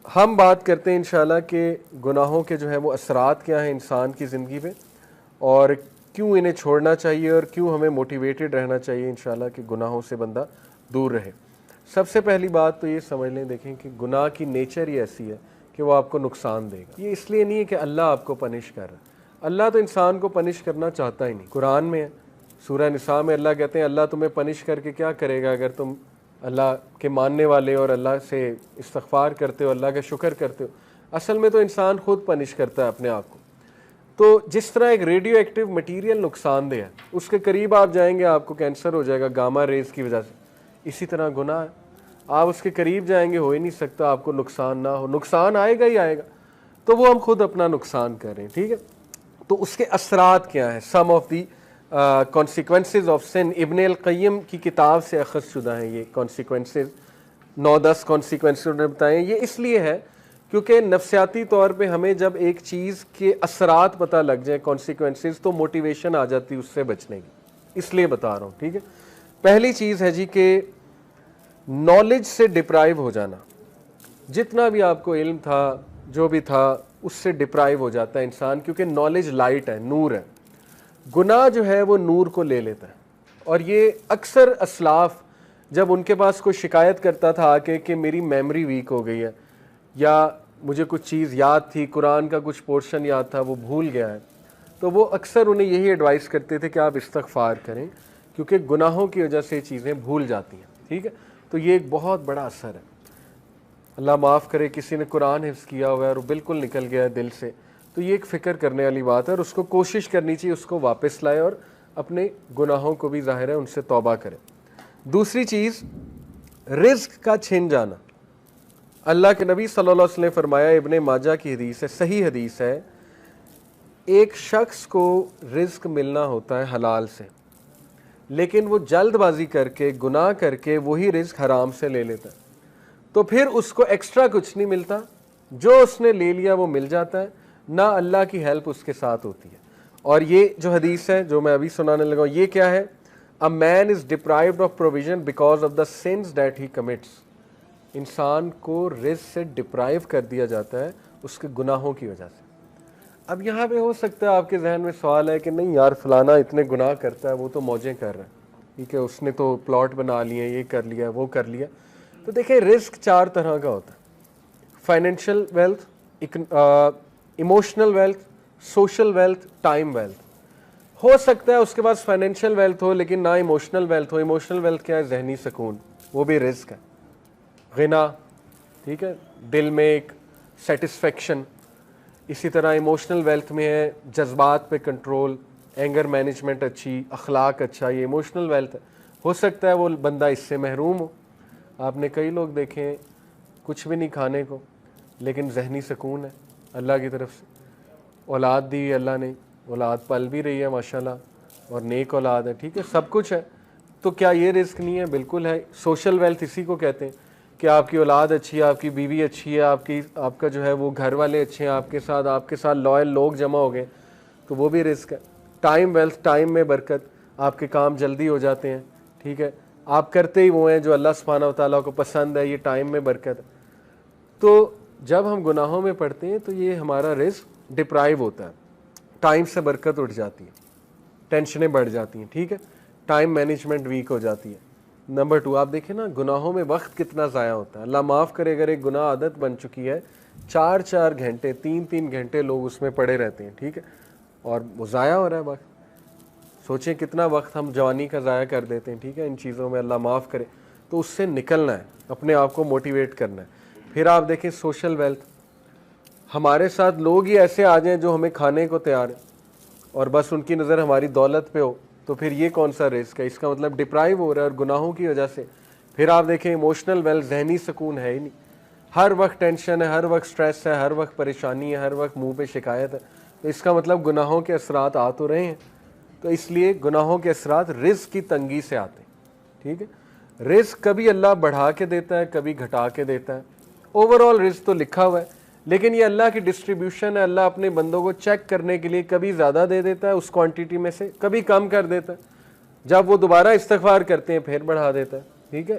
ہم بات کرتے ہیں انشاءاللہ کہ گناہوں کے جو ہے وہ اثرات کیا ہیں انسان کی زندگی پہ، اور کیوں انہیں چھوڑنا چاہیے اور کیوں ہمیں موٹیویٹڈ رہنا چاہیے انشاءاللہ کہ گناہوں سے بندہ دور رہے۔ سب سے پہلی بات تو یہ سمجھ لیں، دیکھیں کہ گناہ کی نیچر ہی ایسی ہے کہ وہ آپ کو نقصان دے گا۔ یہ اس لیے نہیں ہے کہ اللہ آپ کو پنش کر رہا ہے، اللہ تو انسان کو پنش کرنا چاہتا ہی نہیں۔ قرآن میں ہے، سورہ نساء میں اللہ کہتے ہیں اللہ تمہیں پنش کر کے کیا کرے گا اگر تم اللہ کے ماننے والے اور اللہ سے استغفار کرتے ہو، اللہ کا شکر کرتے ہو۔ اصل میں تو انسان خود پنش کرتا ہے اپنے آپ کو۔ تو جس طرح ایک ریڈیو ایکٹیو مٹیریل نقصان دہ ہے، اس کے قریب آپ جائیں گے آپ کو کینسر ہو جائے گا گاما ریز کی وجہ سے، اسی طرح گناہ ہے، آپ اس کے قریب جائیں گے ہو ہی نہیں سکتا آپ کو نقصان نہ ہو، نقصان آئے گا ہی آئے گا، تو وہ ہم خود اپنا نقصان کر رہے ہیں، ٹھیک ہے۔ تو اس کے اثرات کیا ہیں، سم of the consequences of sun, ابن القیم کی کتاب سے اخذ شدہ ہیں یہ کانسیکوینسز، 9-10 کانسیکوینسز انہوں نے بتائے ہیں۔ یہ اس لیے ہے کیونکہ نفسیاتی طور پہ ہمیں جب ایک چیز کے اثرات پتہ لگ جائیں کانسیکوینسز، تو موٹیویشن آ جاتی اس سے بچنے کی، اس لیے بتا رہا ہوں، ٹھیک ہے۔ پہلی چیز ہے جی کہ نالج سے ڈپرائیو ہو جانا، جتنا بھی آپ کو علم تھا جو بھی تھا اس سے ڈپرائیو ہو جاتا ہے انسان، کیونکہ نالج لائٹ ہے، نور ہے، گناہ جو ہے وہ نور کو لے لیتا ہے۔ اور یہ اکثر اسلاف جب ان کے پاس کوئی شکایت کرتا تھا آ کے کہ میری میموری ویک ہو گئی ہے، یا مجھے کچھ چیز یاد تھی، قرآن کا کچھ پورشن یاد تھا وہ بھول گیا ہے، تو وہ اکثر انہیں یہی ایڈوائس کرتے تھے کہ آپ استغفار کریں، کیونکہ گناہوں کی وجہ سے چیزیں بھول جاتی ہیں، ٹھیک ہے۔ تو یہ ایک بہت بڑا اثر ہے۔ اللہ معاف کرے کسی نے قرآن حفظ کیا ہوا ہے اور وہ بالکل نکل گیا ہے دل سے، تو یہ ایک فکر کرنے والی بات ہے، اور اس کو کوشش کرنی چاہیے اس کو واپس لائے اور اپنے گناہوں کو بھی ظاہر ہے ان سے توبہ کرے۔ دوسری چیز، رزق کا چھن جانا۔ اللہ کے نبی صلی اللہ علیہ وسلم نے فرمایا، ابن ماجہ کی حدیث ہے، صحیح حدیث ہے، ایک شخص کو رزق ملنا ہوتا ہے حلال سے، لیکن وہ جلد بازی کر کے گناہ کر کے وہی رزق حرام سے لے لیتا ہے، تو پھر اس کو ایکسٹرا کچھ نہیں ملتا، جو اس نے لے لیا وہ مل جاتا ہے، نہ اللہ کی ہیلپ اس کے ساتھ ہوتی ہے۔ اور یہ جو حدیث ہے جو میں ابھی سنانے لگا ہوں، یہ کیا ہے؟ A man is deprived of provision because of the sins that he commits۔ انسان کو رزق سے ڈپرائیو کر دیا جاتا ہے اس کے گناہوں کی وجہ سے۔ اب یہاں پہ ہو سکتا ہے آپ کے ذہن میں سوال ہے کہ نہیں یار فلانا اتنے گناہ کرتا ہے، وہ تو موجیں کر رہا ہے، ٹھیک ہے، اس نے تو پلاٹ بنا لیے، یہ کر لیا وہ کر لیا۔ تو دیکھیں رزق 4 طرح کا ہوتا ہے، financial wealth, emotional wealth, social wealth, time wealth. ہو سکتا ہے اس کے پاس فائنینشیل ویلتھ ہو لیکن نہ ایموشنل ویلتھ ہو۔ ایموشنل ویلتھ کیا ہے؟ ذہنی سکون، وہ بھی رزق ہے، غنا، ٹھیک ہے، دل میں ایک سیٹسفیکشن۔ اسی طرح ایموشنل ویلتھ میں ہے جذبات پہ کنٹرول، اینگر مینجمنٹ اچھی، اخلاق اچھا، یہ ایموشنل ویلتھ ہے۔ ہو سکتا ہے وہ بندہ اس سے محروم ہو۔ آپ نے کئی لوگ دیکھے ہیں کچھ بھی نہیں کھانے کو لیکن ذہنی سکون ہے اللہ کی طرف سے، اولاد دی اللہ نے، اولاد پل بھی رہی ہے ماشاءاللہ، اور نیک اولاد ہے، ٹھیک ہے، سب کچھ ہے، تو کیا یہ رزق نہیں ہے؟ بالکل ہے۔ سوشل ویلتھ اسی کو کہتے ہیں کہ آپ کی اولاد اچھی ہے، آپ کی بیوی اچھی ہے، آپ کا جو ہے وہ گھر والے اچھے ہیں، آپ کے ساتھ لائل لوگ جمع ہو گئے، تو وہ بھی رزق ہے۔ ٹائم ویلتھ، ٹائم میں برکت، آپ کے کام جلدی ہو جاتے ہیں، ٹھیک ہے، آپ کرتے ہی وہ ہیں جو اللہ سبحانہ و تعالیٰ کو پسند ہے، یہ ٹائم میں برکت ہے۔ تو جب ہم گناہوں میں پڑتے ہیں تو یہ ہمارا رزق ڈپرائیو ہوتا ہے، ٹائم سے برکت اٹھ جاتی ہے، ٹینشنیں بڑھ جاتی ہیں، ٹھیک ہے، ٹائم مینجمنٹ ویک ہو جاتی ہے۔ نمبر 2، آپ دیکھیں نا گناہوں میں وقت کتنا ضائع ہوتا ہے۔ اللہ معاف کرے اگر ایک گناہ عادت بن چکی ہے، 4 گھنٹے 3 گھنٹے لوگ اس میں پڑے رہتے ہیں، ٹھیک ہے، اور وہ ضائع ہو رہا ہے وقت۔ سوچیں کتنا وقت ہم جوانی کا ضائع کر دیتے ہیں، ٹھیک ہے، ان چیزوں میں، اللہ معاف کرے۔ تو اس سے نکلنا ہے، اپنے آپ کو موٹیویٹ کرنا ہے۔ پھر آپ دیکھیں سوشل ویلتھ، ہمارے ساتھ لوگ ہی ایسے آ جائیں جو ہمیں کھانے کو تیار ہیں اور بس ان کی نظر ہماری دولت پہ ہو، تو پھر یہ کون سا رزق ہے؟ اس کا مطلب ڈپرائیو ہو رہا ہے اور گناہوں کی وجہ سے۔ پھر آپ دیکھیں ایموشنل ویلتھ، ذہنی سکون ہے ہی نہیں، ہر وقت ٹینشن ہے، ہر وقت سٹریس ہے، ہر وقت پریشانی ہے، ہر وقت منہ پہ شکایت ہے، تو اس کا مطلب گناہوں کے اثرات آ تو رہے ہیں۔ تو اس لیے گناہوں کے اثرات رزق کی تنگی سے آتے ہیں، ٹھیک ہے۔ رزق کبھی اللہ بڑھا کے دیتا ہے، کبھی گھٹا کے دیتا ہے، اوور آل رزق تو لکھا ہوا ہے، لیکن یہ اللہ کی ڈسٹریبیوشن ہے۔ اللہ اپنے بندوں کو چیک کرنے کے لیے کبھی زیادہ دے دیتا ہے اس کوانٹٹی میں سے، کبھی کم کر دیتا ہے، جب وہ دوبارہ استغفار کرتے ہیں پھر بڑھا دیتا ہے، ٹھیک ہے۔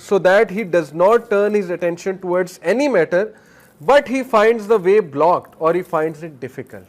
so that he does not turn his attention towards any matter, but he finds the way blocked or he finds it difficult.